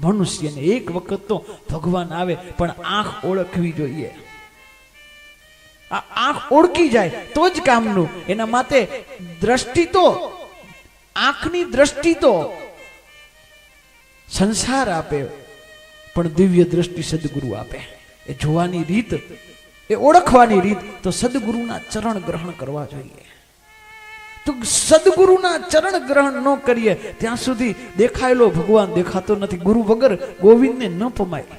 મનુષ્યને એક વખત તો ભગવાન આવે, પણ આંખ ઓળખવી જોઈએ. આ આંખ ઓળખી જાય તો જ કામનું. એના માટે દ્રષ્ટિ તો, આંખની દ્રષ્ટિ તો સંસાર આપે, પણ દિવ્ય દ્રષ્ટિ સદગુરુ આપે. એ જોવાની રીત, એ ઓળખવાની રીત તો સદગુરુના ચરણ ગ્રહણ કરવા જોઈએ. તો સદગુરુના ચરણ ગ્રહણ ન કરીએ ત્યાં સુધી દેખાયેલો ભગવાન દેખાતો નથી. ગુરુ વગર ગોવિંદને ન પમાય.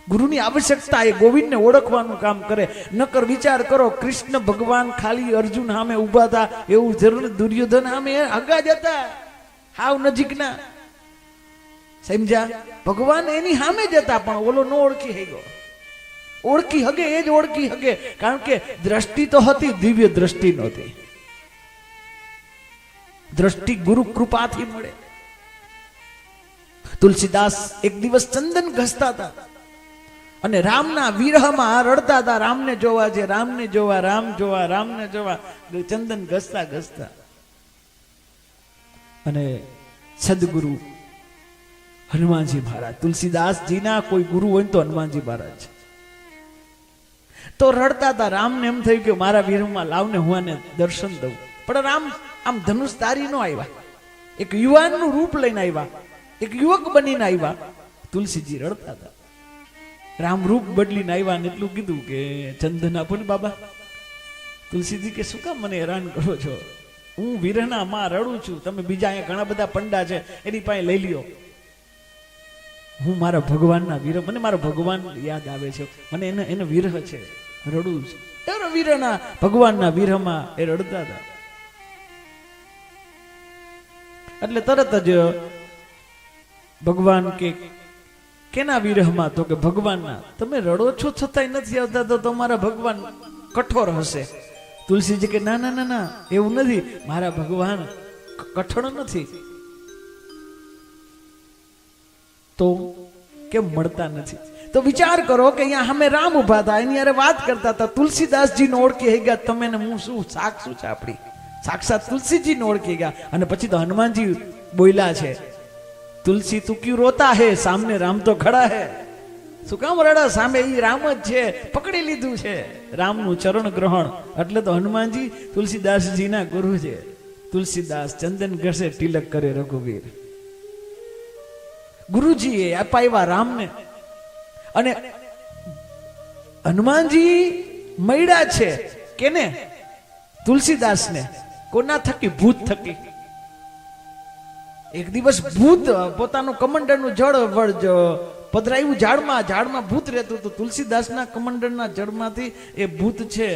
ગુરુની આવશ્યકતા એ ગોવિંદને ઓળખવાનું કામ કરે. નકર વિચાર કરો, કૃષ્ણ ભગવાન ખાલી અર્જુન સામે ઉભા હતા એવું જરૂર દુર્યોધન સામે હગા જતા, હાવ નજીકના, સમજ્યા? ભગવાન એની સામે જતા, પણ ઓલો ન ઓળખી હગ્યો. ઓળખી હગે એ જ ઓળખી હગે, કારણ કે દ્રષ્ટિ તો હતી, દિવ્ય દ્રષ્ટિ નહોતી. દ્રષ્ટિ ગુરુ કૃપાથી મળે. તુલસીદાસ એક દિવસ ચંદન ઘસતા હતા અને રામના વિરહમાં રડતા હતા. રામને જોવા છે, રામને જોવા, રામ જોવા, રામને જોવા, ચંદન ઘસતા ઘસતા. અને સદગુરુ હનુમાનજી મહારાજ, તુલસીદાસજીના કોઈ ગુરુ હોય તો હનુમાનજી મહારાજ, તો રડતા હતા. રામને એમ થયું કે મારા વિરહમાં લાવને હું આને દર્શન દઉં. પણ રામ આમ ધનુષ તારી નો આવ્યા, એક યુવાનનું રૂપ લઈને આવ્યા, એક યુવક બનીને આવ્યા. તુલસીજી રડતા હતા. રામ રૂપ બદલીને આવ્યા ને એટલું કીધું કે ચંદન આપો ને બાબા. તુલસીજી કે શું કામ મને હેરાન કરો છો? હું વિરહના માં રડું છું, તમે બીજા અહીંયા ઘણા બધા પંડા છે એની પાસે લઈ લ્યો. હું મારા ભગવાનના વિરહ, મને મારો ભગવાન યાદ આવે છે, મને એને વિરહ છે, રડું છું. ત્યારે વિરહના ભગવાનના વિરહમાં એ રડતા હતા. એટલે તરત જ ભગવાન કે કેના વિરહમાં? તો કે ભગવાનના. તમે રડો છો છતાંય નથી આવતા તો તમારા ભગવાન કઠોર હશે. તુલસીજી કે ના ના ના ના, એવું નથી, મારા ભગવાન કઠોર નથી. તો કેમ મળતા નથી? તો વિચાર કરો કે અહીંયા અમે રામ ઉભા હતા, એની યારે વાત કરતા હતા. તુલસીદાસજીને ઓળખી ગયા તમે ને હું શું, શાક શું છે આપણી? સાક્ષાત તુલસીજીને ઓળખી ગયા. અને પછી તો હનુમાનજી બોલ્યા છે, તુલસી તું ક્યું રોતા હે, સામને રામ તો ખડા હે. શું કામ રડા? સામે ઈ રામ જ છે, પકડી લીધું છે રામનું ચરણ ગ્રહણ. એટલે તો હનુમાનજી તુલસીદાસજીના ગુરુ છે. તુલસીદાસ ચંદન ઘસે, તિલક કરે રઘુવીર. ગુરુજીએ અપાવ્યા રામને. અને હનુમાનજી મળ્યા છે કેને? તુલસીદાસને. કોના થકી? ભૂત થકી. એક દિવસ ભૂત પોતાનું કમંડળનું જળ પધરાયું ઝાડમાં, ઝાડમાં ભૂત રહેતું હતું. તુલસીદાસના કમંડળના જળમાંથી એ ભૂત છે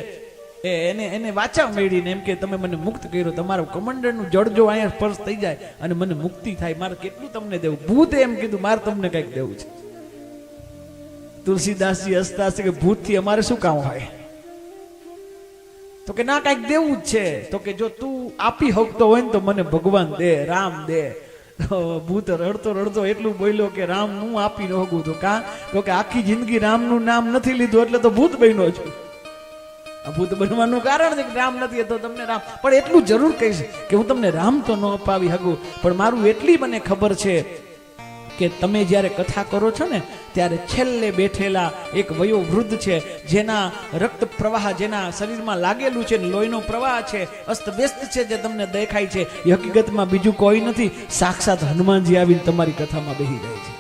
એને વાચા મેળીને એમ કે તમે મને મુક્ત કર્યો, તમારું કમંડળનું જળ જો અહીંયા સ્પર્શ થઈ જાય અને મને મુક્તિ થાય, મારે કેટલું તમને દેવું? ભૂતે એમ કીધું મારે તમને કંઈક દેવું છે. તુલસીદાસજી હસતા હશે કે ભૂતથી અમારે શું કામ હોય? તો કે ના, કંઈક દેવું જ છે. તો કે જો તું આપી શકતો હોય ને તો મને ભગવાન દે, રામ દે. ભૂત રડતો રડતો એટલું બોલ્યો કે રામ હું આપી ન શકું. તો કા? તો કે આખી જિંદગી રામનું નામ નથી લીધું એટલે તો ભૂત બન્યો છું. આ ભૂત બનવાનું કારણ છે કે રામ નથી તો તમને રામ. પણ એટલું જરૂર કહીશ કે હું તમને રામ તો ન અપાવી શકું, પણ મારું એટલી મને ખબર છે કે તમે જ્યારે કથા કરો છો ને ત્યારે છેલ્લે બેઠેલા એક વયો વૃદ્ધ છે, જેના રક્ત પ્રવાહ જેના શરીરમાં લાગેલું છે, લોહીનો પ્રવાહ છે, અસ્તવ્યસ્ત છે, જે તમને દેખાય છે, એ હકીકતમાં બીજું કોઈ નથી, સાક્ષાત હનુમાનજી આવીને તમારી કથામાં બેસી જાય છે.